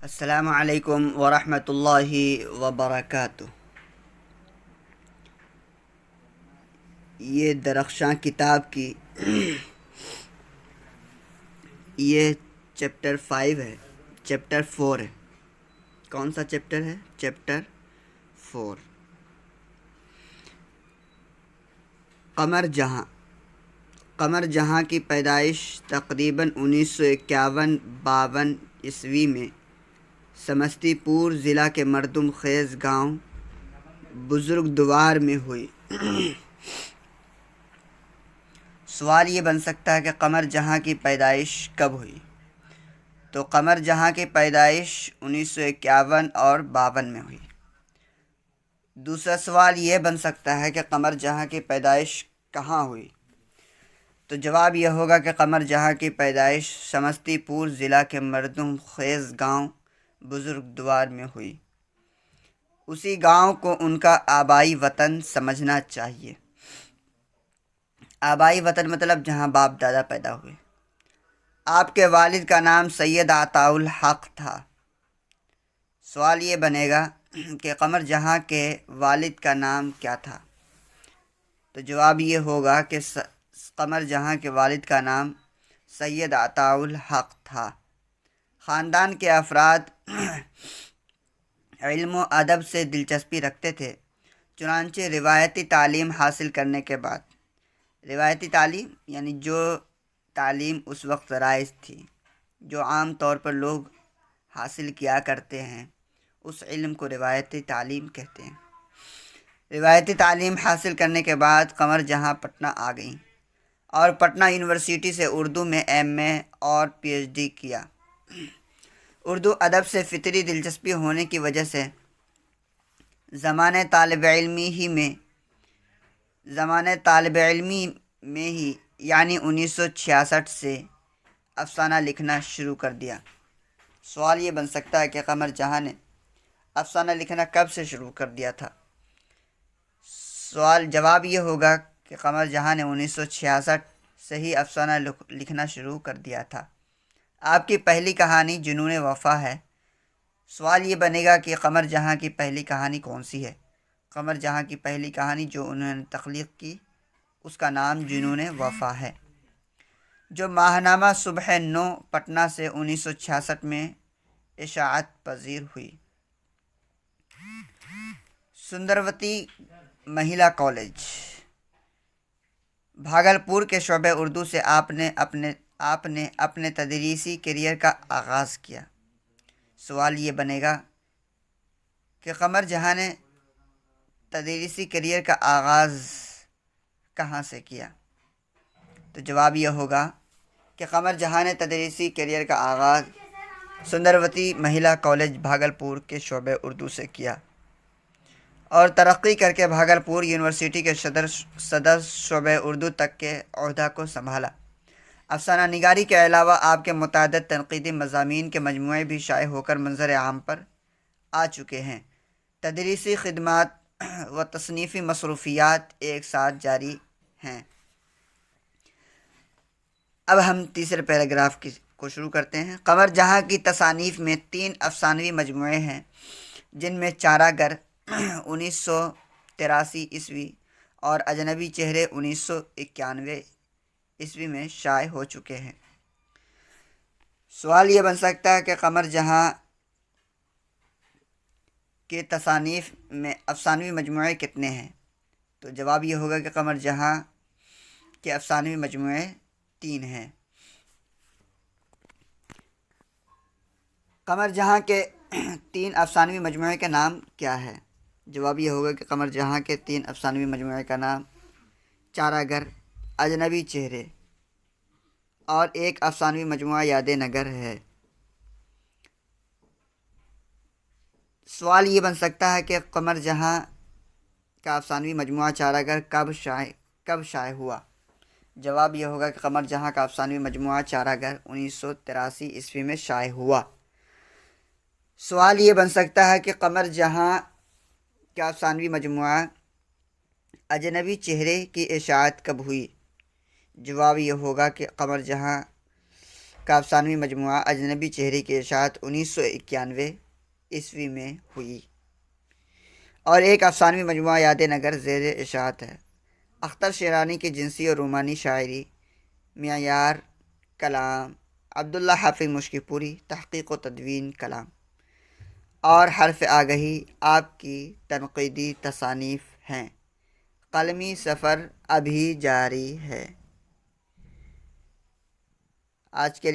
السلام علیکم ورحمۃ اللہ وبرکاتہ۔ یہ درخشاں کتاب کی یہ چیپٹر 5 ہے، چیپٹر 4 ہے۔ کون سا چیپٹر ہے؟ چیپٹر 4۔ قمر جہاں کی پیدائش تقریباً 1951-52 عیسوی میں سمستی پور ضلع کے مردم خیز گاؤں بزرگدوار میں ہوئی۔ سوال یہ بن سکتا ہے کہ قمر جہاں کی پیدائش کب ہوئی؟ تو قمر جہاں کی پیدائش 1951 اور 52 میں ہوئی۔ دوسرا سوال یہ بن سکتا ہے کہ قمر جہاں کی پیدائش کہاں ہوئی؟ تو جواب یہ ہوگا کہ قمر جہاں کی پیدائش سمستی پور ضلع کے مردم خیز گاؤں بزرگدوار میں ہوئی۔ اسی گاؤں کو ان کا آبائی وطن سمجھنا چاہیے۔ آبائی وطن مطلب جہاں باپ دادا پیدا ہوئے۔ آپ کے والد کا نام سید عطاء الحق تھا۔ سوال یہ بنے گا کہ قمر جہاں کے والد کا نام کیا تھا؟ تو جواب یہ ہوگا کہ قمر جہاں کے والد کا نام سید عطاء الحق تھا۔ خاندان کے افراد علم و ادب سے دلچسپی رکھتے تھے، چنانچہ روایتی تعلیم حاصل کرنے کے بعد، روایتی تعلیم یعنی جو تعلیم اس وقت رائج تھی، جو عام طور پر لوگ حاصل کیا کرتے ہیں، اس علم کو روایتی تعلیم کہتے ہیں۔ روایتی تعلیم حاصل کرنے کے بعد قمر جہاں پٹنہ آ گئیں اور پٹنہ یونیورسٹی سے اردو میں ایم اے اور پی ایچ ڈی کیا۔ اردو ادب سے فطری دلچسپی ہونے کی وجہ سے زمانۂ طالب علمی میں ہی یعنی 1966 سے افسانہ لکھنا شروع کر دیا۔ سوال یہ بن سکتا ہے کہ قمر جہاں نے افسانہ لکھنا کب سے شروع کر دیا تھا؟ جواب یہ ہوگا کہ قمر جہاں نے 1966 سے ہی افسانہ لکھنا شروع کر دیا تھا۔ آپ کی پہلی کہانی جنون وفا ہے۔ سوال یہ بنے گا کہ قمر جہاں کی پہلی کہانی کون سی ہے؟ قمر جہاں کی پہلی کہانی جو انہوں نے تخلیق کی، اس کا نام جنون وفا ہے، جو ماہنامہ صبح 9 پٹنہ سے 1966 میں اشاعت پذیر ہوئی۔ سندروتی مہیلا کالج بھاگلپور کے شعبہ اردو سے آپ نے اپنے تدریسی کیریئر کا آغاز کیا۔ سوال یہ بنے گا کہ قمر جہاں نے تدریسی کیریئر کا آغاز کہاں سے کیا؟ تو جواب یہ ہوگا کہ قمر جہاں نے تدریسی کیریئر کا آغاز سندروتی مہیلا کالج بھاگلپور کے شعبہ اردو سے کیا اور ترقی کر کے بھاگلپور یونیورسٹی کے صدر شعبہ اردو تک کے عہدہ کو سنبھالا۔ افسانہ نگاری کے علاوہ آپ کے متعدد تنقیدی مضامین کے مجموعے بھی شائع ہو کر منظر عام پر آ چکے ہیں۔ تدریسی خدمات و تصنیفی مصروفیات ایک ساتھ جاری ہیں۔ اب ہم تیسرے پیراگراف کو شروع کرتے ہیں۔ قمر جہاں کی تصانیف میں 3 افسانوی مجموعے ہیں، جن میں چارہ گر 1983 عیسوی اور اجنبی چہرے 1991 عیسوی میں شائع ہو چکے ہیں۔ سوال یہ بن سکتا ہے کہ قمر جہاں کے تصانیف میں افسانوی مجموعے کتنے ہیں؟ تو جواب یہ ہوگا کہ قمر جہاں کے افسانوی مجموعے 3 ہیں۔ قمر جہاں کے 3 افسانوی مجموعے کا نام کیا ہے؟ جواب یہ ہوگا کہ قمر جہاں کے 3 افسانوی مجموعے کا نام چارہ گر، اجنبی چہرے اور ایک افسانوی مجموعہ یاد نگر ہے۔ سوال یہ بن سکتا ہے کہ قمر جہاں کا افسانوی مجموعہ چارہ گر کب شائع ہوا؟ جواب یہ ہوگا کہ قمر جہاں کا افسانوی مجموعہ چارہ گر 1983 عیسوی میں شائع ہوا۔ سوال یہ بن سکتا ہے کہ قمر جہاں کا افسانوی مجموعہ اجنبی چہرے کی اشاعت کب ہوئی؟ جواب یہ ہوگا کہ قمر جہاں کا افسانوی مجموعہ اجنبی چہرے کی اشاعت 1991 میں ہوئی، اور ایک افسانوی مجموعہ یاد نگر زیر اشاعت ہے۔ اختر شیرانی کی جنسی اور رومانی شاعری، معیار کلام، عبداللہ حافظ مشکی پوری، تحقیق و تدوین کلام اور حرف آگہی آپ کی تنقیدی تصانیف ہیں۔ قلمی سفر ابھی جاری ہے۔ آج کے